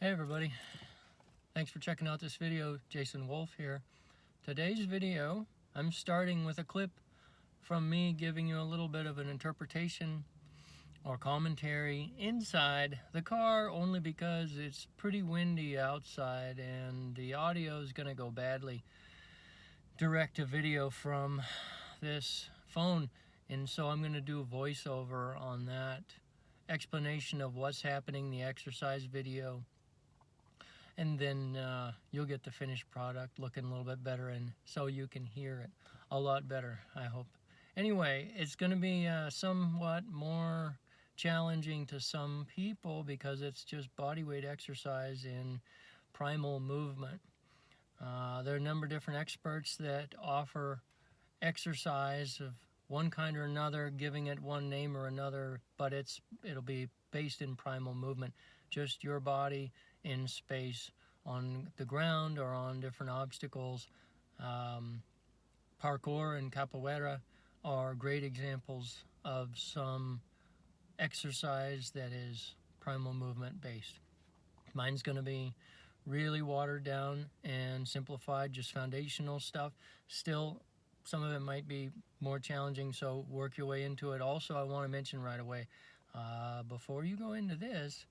Hey everybody, thanks for checking out this video. Jason Wolf here. Today's video, I'm starting with a clip from me giving you a little bit of an interpretation or commentary inside the car, only because it's pretty windy outside and the audio is going to go badly direct to video from this phone, and so I'm going to do a voiceover on that explanation of what's happening, the exercise video, and then you'll get the finished product looking a little bit better, and so you can hear it a lot better, I hope. Anyway, it's going to be somewhat more challenging to some people because it's just body weight exercise in primal movement. There are a number of different experts that offer exercise of one kind or another, giving it one name or another, but it'll be based in primal movement, just your body in space on the ground or on different obstacles. Parkour and capoeira are great examples of some exercise that is primal movement based. Mine's going to be really watered down and simplified, just foundational stuff. Still, some of it might be more challenging, so work your way into it. Also, I want to mention right away, before you go into this,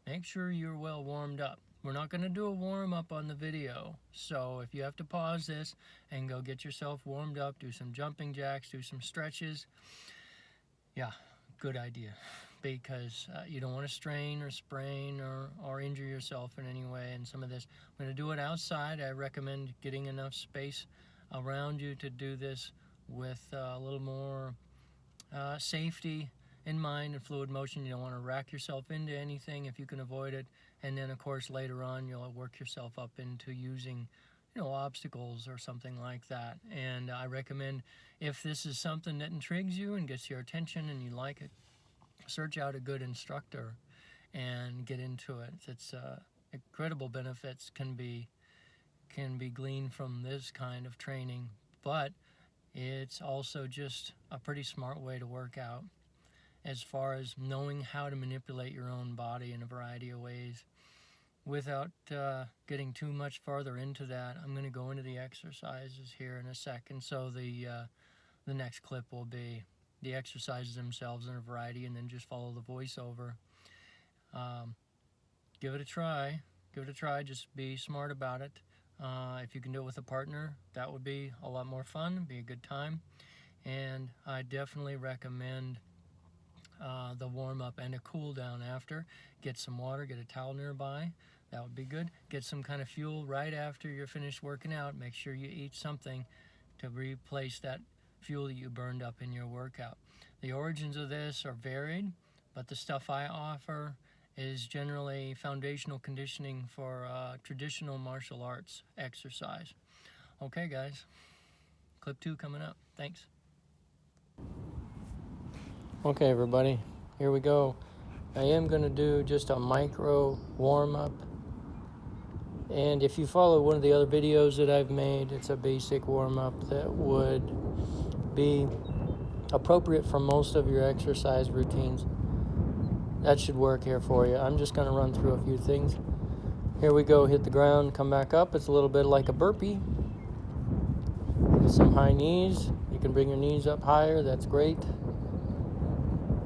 make sure you're well warmed up. We're not going to do a warm-up on the video, so if you have to pause this and go get yourself warmed up, do some jumping jacks, do some stretches, yeah, good idea, because you don't want to strain or sprain or injure yourself in any way in some of this. I'm going to do it outside. I recommend getting enough space around you to do this with a little more safety in mind and fluid motion. You don't want to rack yourself into anything if you can avoid it. And then, of course, later on, you'll work yourself up into using, obstacles or something like that. And I recommend, if this is something that intrigues you and gets your attention and you like it, search out a good instructor and get into it. It's incredible benefits can be gleaned from this kind of training, but it's also just a pretty smart way to work out as far as knowing how to manipulate your own body in a variety of ways. Without getting too much farther into that, I'm going to go into the exercises here in a second. So the next clip will be the exercises themselves in a variety, and then just follow the voiceover. Give it a try. Just be smart about it. If you can do it with a partner, that would be a lot more fun, be a good time. And I definitely recommend the warm-up and a cool down after. Get some water, get a towel nearby. That would be good. Get some kind of fuel right after you're finished working out. Make sure you eat something to replace that fuel that you burned up in your workout. The origins of this are varied, but the stuff I offer is generally foundational conditioning for traditional martial arts exercise. Okay, guys, clip 2 coming up. Thanks. Okay, everybody, here we go. I am going to do just a micro warm-up. And if you follow one of the other videos that I've made, it's a basic warm-up that would be appropriate for most of your exercise routines. That should work here for you. I'm just going to run through a few things. Here we go. Hit the ground, come back up. It's a little bit like a burpee. Some high knees. You can bring your knees up higher. That's great.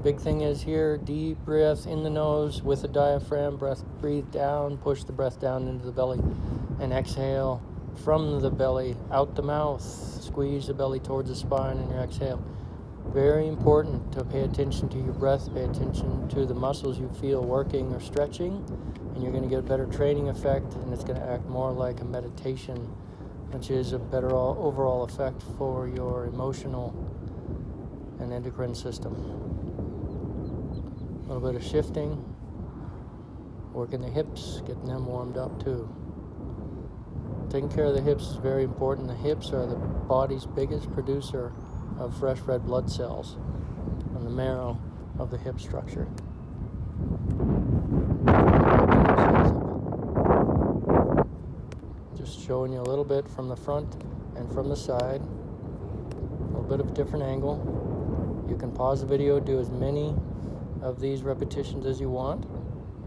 Big thing is here, deep breath in the nose with the diaphragm. Breathe down. Push the breath down into the belly. And exhale from the belly out the mouth. Squeeze the belly towards the spine in your exhale. Very important to pay attention to your breath, pay attention to the muscles you feel working or stretching, and you're going to get a better training effect, and it's going to act more like a meditation, which is a better overall effect for your emotional and endocrine system. A little bit of shifting, working the hips, getting them warmed up too. Taking care of the hips is very important. The hips are the body's biggest producer of fresh red blood cells on the marrow of the hip structure. Just showing you a little bit from the front and from the side. A little bit of a different angle. You can pause the video, do as many of these repetitions as you want.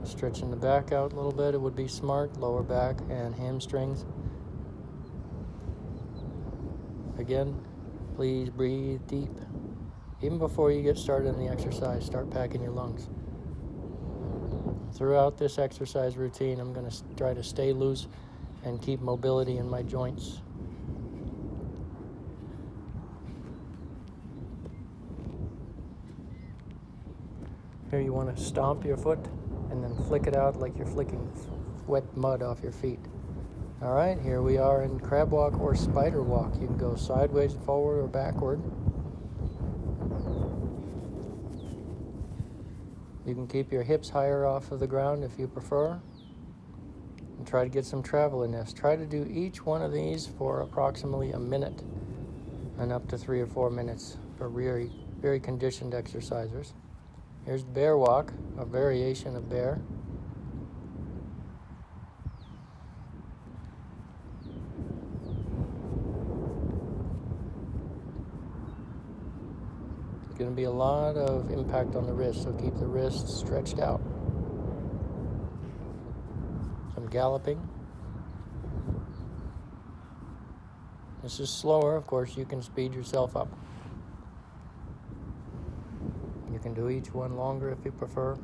Stretching the back out a little bit, it would be smart. Lower back and hamstrings. Again, please breathe deep. Even before you get started in the exercise, start packing your lungs. Throughout this exercise routine, I'm going to try to stay loose and keep mobility in my joints. Here you want to stomp your foot and then flick it out like you're flicking wet mud off your feet. All right, here we are in crab walk or spider walk. You can go sideways, forward, or backward. You can keep your hips higher off of the ground if you prefer. And try to get some travel in this. Try to do each one of these for approximately a minute and up to 3 or 4 minutes for very, very conditioned exercisers. Here's bear walk, a variation of bear. There's going to be a lot of impact on the wrist, so keep the wrists stretched out. Some galloping. This is slower, of course, you can speed yourself up. You can do each one longer if you prefer.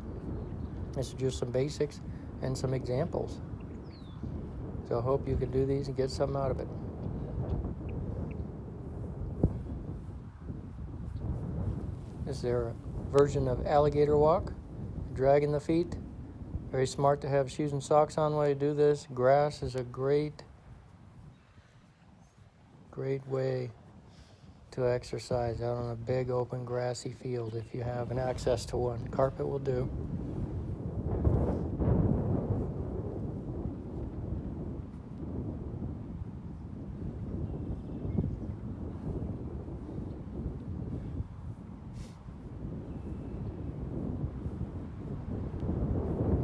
This is just some basics and some examples. So I hope you can do these and get something out of it. This is their version of alligator walk. Dragging the feet. Very smart to have shoes and socks on while you do this. Grass is a great way to exercise out on a big open grassy field if you have an access to one. Carpet will do.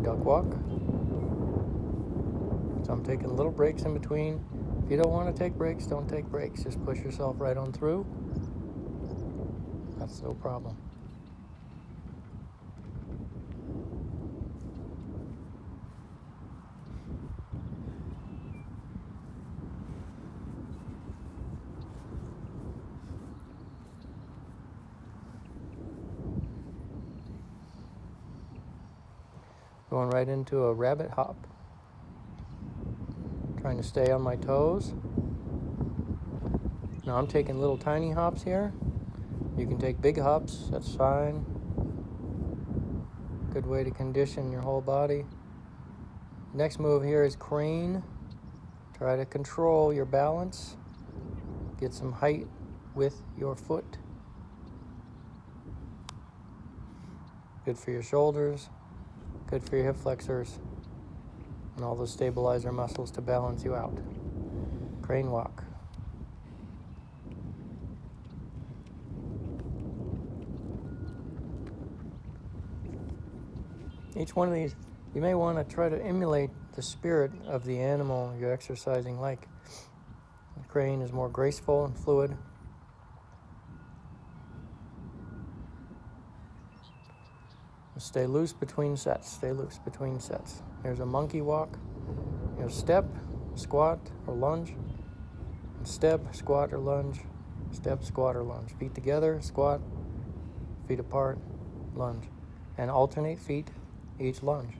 Duck walk. So I'm taking little breaks in between. If you don't want to take breaks, don't take breaks. Just push yourself right on through. That's no problem. Going right into a rabbit hop. Trying to stay on my toes. Now I'm taking little tiny hops here. You can take big hops, that's fine. Good way to condition your whole body. Next move here is crane. Try to control your balance. Get some height with your foot. Good for your shoulders. Good for your hip flexors. And all those stabilizer muscles to balance you out. Crane walk. Each one of these, you may want to try to emulate the spirit of the animal you're exercising like. The crane is more graceful and fluid. Stay loose between sets. Stay loose between sets. Here's a monkey walk. Here's step, squat, or lunge. Step, squat, or lunge. Step, squat, or lunge. Feet together, squat. Feet apart, lunge. And alternate feet each lunge.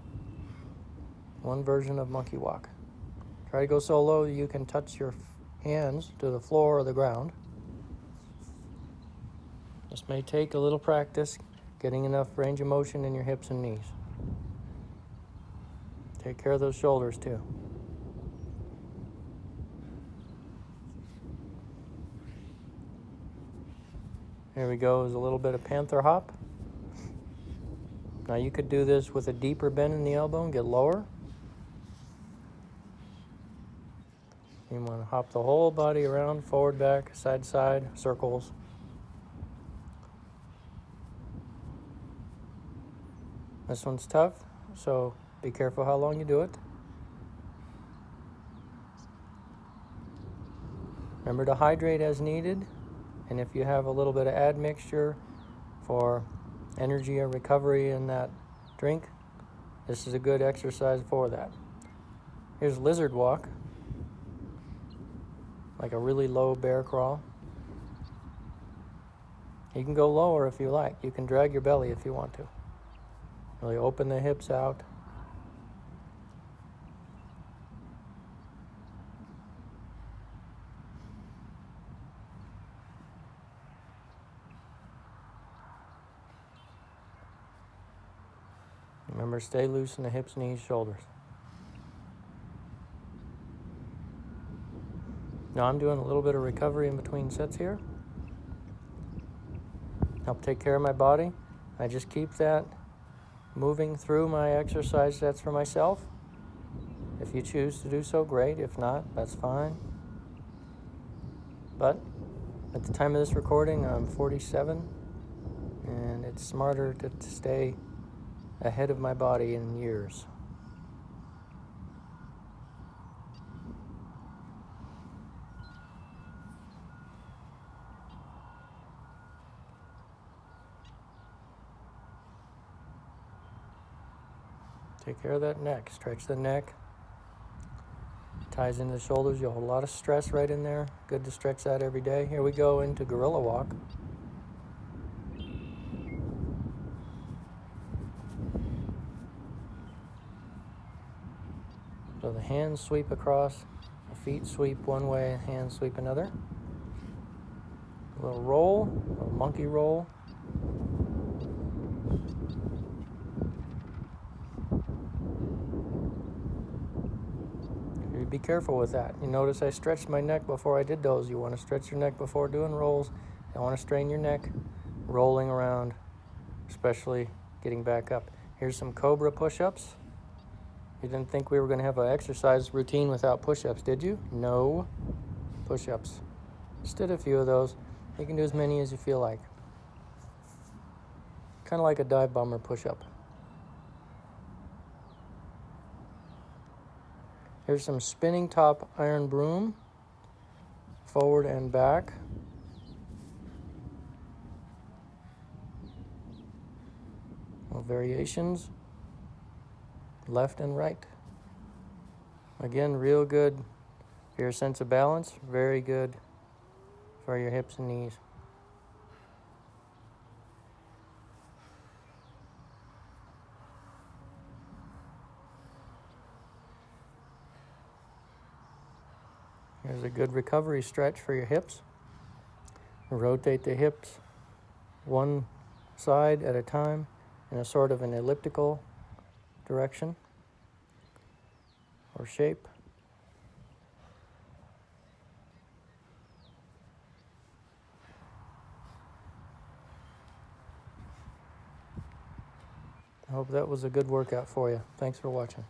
One version of monkey walk. Try to go so low you can touch your hands to the floor or the ground. This may take a little practice, getting enough range of motion in your hips and knees. Take care of those shoulders too. Here we go, is a little bit of panther hop. Now you could do this with a deeper bend in the elbow and get lower. You want to hop the whole body around, forward, back, side to side, circles. This one's tough, so be careful how long you do it. Remember to hydrate as needed, and if you have a little bit of admixture for energy or recovery in that drink, This is a good exercise for that. Here's lizard walk, like a really low bear crawl. You can go lower if you like. You can drag your belly if you want to. Really open the hips out. Remember, stay loose in the hips, knees, shoulders. Now I'm doing a little bit of recovery in between sets here. Help take care of my body. I just keep that moving through my exercise sets for myself. If you choose to do so, great. If not, that's fine. But at the time of this recording, I'm 47, and it's smarter to stay ahead of my body in years. Take care of that neck. Stretch the neck. Ties into the shoulders. You'll hold a lot of stress right in there. Good to stretch that every day. Here we go into gorilla walk. So the hands sweep across, the feet sweep one way, hands sweep another. A little roll, a little monkey roll. Be careful with that. You notice I stretched my neck before I did those. You want to stretch your neck before doing rolls. You don't want to strain your neck rolling around, especially getting back up. Here's some cobra push-ups. You didn't think we were going to have an exercise routine without push-ups, did you? No. Push-ups. Just did a few of those. You can do as many as you feel like. Kind of like a dive bomber push-up. Here's some spinning top iron broom, forward and back. Little variations, left and right. Again, real good for your sense of balance, very good for your hips and knees. Here's a good recovery stretch for your hips. Rotate the hips one side at a time in a sort of an elliptical direction or shape. I hope that was a good workout for you. Thanks for watching.